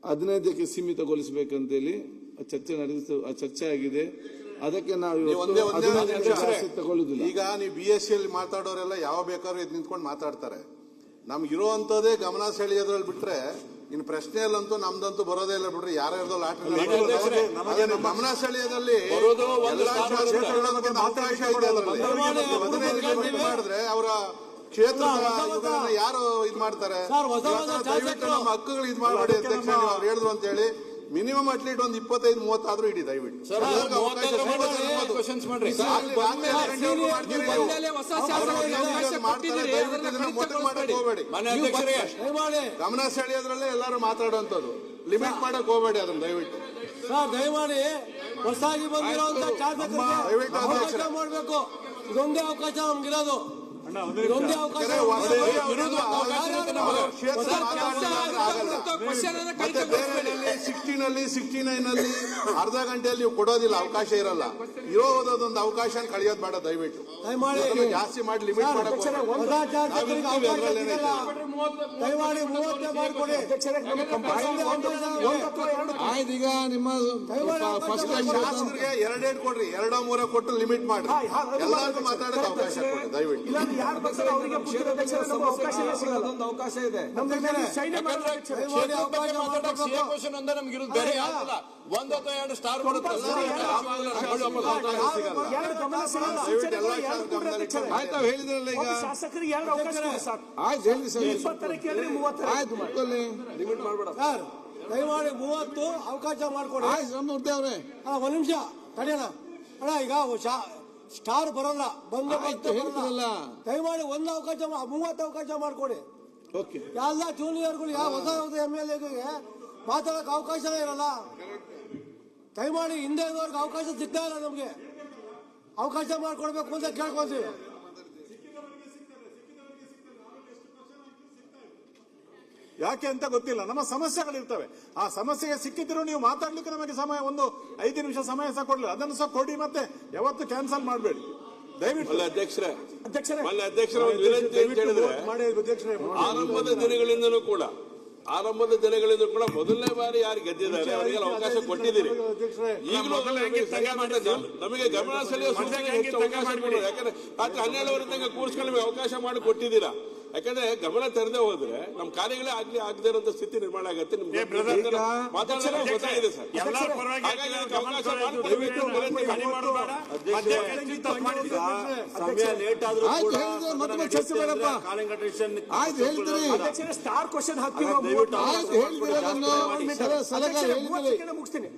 15ಕ್ಕೆ ಸೀಮಿತಗೊಳಿಸಬೇಕಂತೇಳಿ ಚರ್ಚೆ ಆಗಿದೆ. ಅದಕ್ಕೆ ನಾವು ತಗೊಳ್ಳುದಿಲ್ಲ. ಈಗ ನೀವು BSc ಅಲ್ಲಿ ಮಾತಾಡೋರೆಲ್ಲ ಯಾವ ಬೇಕಾದ್ರೂ ಇದು ನಿಂತ್ಕೊಂಡು ಮಾತಾಡ್ತಾರೆ. ನಮ್ಗಿರುವಂತದೇ ಗಮನ ಸೆಳೆಯೋದ್ರಲ್ಲಿ ಬಿಟ್ರೆ ಇನ್ನು ಪ್ರಶ್ನೆಯಲ್ಲಂತೂ ನಮ್ದಂತೂ ಬರೋದೇ ಇಲ್ಲ ಬಿಡ್ರಿ. ಯಾರ್ಯಾರ್ದೋ ಲಾಟ್ರಿ ಗಮನ ಸೆಳೆಯೋದಲ್ಲಿ ಅವಕಾಶ ಇದೆ. ಅದರಲ್ಲಿ ಮಾಡಿದ್ರೆ ಅವರ ಕ್ಷೇತ್ರ ಯಾರು ಇದ್ ಮಾಡ್ತಾರೆ. ದಯವಿಟ್ಟು ನಮ್ಮ ಹಕ್ಕುಗಳು ಇದ್ ಮಾಡಬೇಡಿ ಅಧ್ಯಕ್ಷ, ಅವ್ರು ಹೇಳಿದ್ರು ಅಂತ ಹೇಳಿ ಮಿನಿಮಮ್ ಅಟ್ಲೀಸ್ಟ್ ಒಂದು 25-30 ಆದ್ರೂ ಇಡಿ ದಯವಿಟ್ಟು. ಗಮನ ಸೆಳೆಯೋದ್ರಲ್ಲೇ ಎಲ್ಲರೂ ಮಾತಾಡುವಂತದ್ದು, ಲಿಮಿಟ್ ಮಾಡಕ್ ಹೋಗಬೇಡಿ ಅದನ್ನ ದಯವಿಟ್ಟು. ದಯಮಾಡಿ ಹೊಸದಾಗಿ ಬಂದಿರುವಂತ ಶಾಸಕರಿಗೆ ಮಾಡಬೇಕು. ಇದೊಂದೇ ಅವಕಾಶ ನಮ್ಗಿರೋದು. ಇದೊಂದೇ ಅವಕಾಶ. ಬೇರೆ 69 ಅರ್ಧ ಗಂಟೆಯಲ್ಲಿ ನೀವು ಕೊಡೋದಿಲ್ಲ, ಅವಕಾಶ ಇರಲ್ಲ. ಇರೋದೊಂದು ಅವಕಾಶ ಕಳೆಯೋದು ಬೇಡ ದಯವಿಟ್ಟು. ಜಾಸ್ತಿ ಮಾಡಿ ಲಿಮಿಟ್ ಮಾಡಬೇಕು. ಈಗ ನಿಮ್ಮ ಫಸ್ಟ್ ಟೈಮ್ ಶಾಸಕರಿಗೆ 2 ಕೊಡ್ರಿ, 2-3 ಕೊಟ್ಟು ಲಿಮಿಟ್ ಮಾಡಿ. ಎಲ್ಲರಿಗೂ ಮಾತಾಡೋಕೆ ಅವಕಾಶ ಕೊಡಿ ದಯವಿಟ್ಟು. ಅವಕಾಶ ಇದೆ. ಒಂದು ಅಥವಾ 2 ಸ್ಟಾರ್ ಆಯ್ತು ಹೇಳಿದ್ರಲ್ಲ. ಈಗ ಶಾಸಕರಿಗೆ 2 ಅವಕಾಶ ಆಯ್ತು ಹೇಳಿ ಸರ್. 20 ಆಯ್ತು ಲಿಮಿಟ್ ಮಾಡಬೇಡ ಸರ್. ದಯಮಾಡಿ 30 ಅವಕಾಶ ಮಾಡ್ಕೊಡಿ. ಅವ್ರೆ ಒಂದ್ ನಿಮಿಷ ತಡೆಯೋಣ ಅಣ್ಣ. ಈಗ ಸ್ಟಾರ್ ಬರಲ್ಲ, ಹೇಳ್ತಿರಲ್ಲ. ದಯಮಾಡಿ 1 ಅವಕಾಶ 30 ಅವಕಾಶ ಮಾಡ್ಕೊಡಿ. ಎಲ್ಲ ಜೂನಿಯರ್ಗಳು ಯಾವ ಹೊಸ MLAಗೆ ಮಾತಾಡಕ್ ಅವಕಾಶನೇ ಇರಲ್ಲ. ದಯಮಾಡಿ ಹಿಂದೆ ಇರೋರ್ಗೆ ಅವಕಾಶ ಸಿಗ್ತಾ ಇಲ್ಲ. ನಮ್ಗೆ ಅವಕಾಶ ಮಾಡ್ಕೊಡ್ಬೇಕು ಅಂತ ಕೇಳ್ಕೊಂತೀವಿ. ಯಾಕೆ ಅಂತ ಗೊತ್ತಿಲ್ಲ. ನಮ್ಮ ಸಮಸ್ಯೆಗಳಿರ್ತವೆ. ಆ ಸಮಸ್ಯೆಗೆ ಸಿಕ್ಕಿದ್ರು ನೀವು ಮಾತಾಡ್ಲಿಕ್ಕೆ ನಮಗೆ ಸಮಯ 5 ನಿಮಿಷ ಸಮಯ ಸಹ ಕೊಡ್ಲಿಲ್ಲ. ಅದನ್ನು ಸಹ ಕೊಡಿ, ಮತ್ತೆ ಯಾವತ್ತು ಕ್ಯಾನ್ಸಲ್ ಮಾಡಬೇಡಿ ದಯವಿಟ್ಟು. ಅಧ್ಯಕ್ಷರೇ ಆರಂಭದ ದಿನಗಳಿಂದ ಕೂಡ ಮೊದಲನೇ ಬಾರಿ ಯಾರು ಗೆದ್ದಿದ್ದಾರೆ ಅವರಿಗೆ ಅವಕಾಶ ಕೊಟ್ಟಿದ್ದೀರಿ. ಈಗಲೂ ನಮಗೆ ಗಮನ ಸೆಳೆಯುವ ಅವಕಾಶ ಕೊಡಿ. ಯಾಕಂದ್ರೆ ರಾತ್ರಿ 12 ತನಕ ಕೂರಿಸ್ಕೊಂಡು ನಮಗೆ ಅವಕಾಶ ಮಾಡಿ ಕೊಟ್ಟಿದ್ದೀರಾ. ಯಾಕಂದ್ರೆ ಗಮನ ತೆರೆದೇ ಹೋದ್ರೆ ನಮ್ಮ ಕಾರ್ಯಗಳೇ ಆಗದೇ ಇರುವಂತ ಸ್ಥಿತಿ ನಿರ್ಮಾಣ ಆಗುತ್ತೆ. ನಿಮ್ಗೆ ಮಾತಾಡೋದು ಗೊತ್ತಾಗಿದೆ ಸರ್. ಸಮಯ ಲೇಟ್ ಆದ್ರೂ ಸ್ಟಾರ್ ಕ್ವಶನ್ ಹಾಕಿ ಮುಗಿಸ್ತೀನಿ.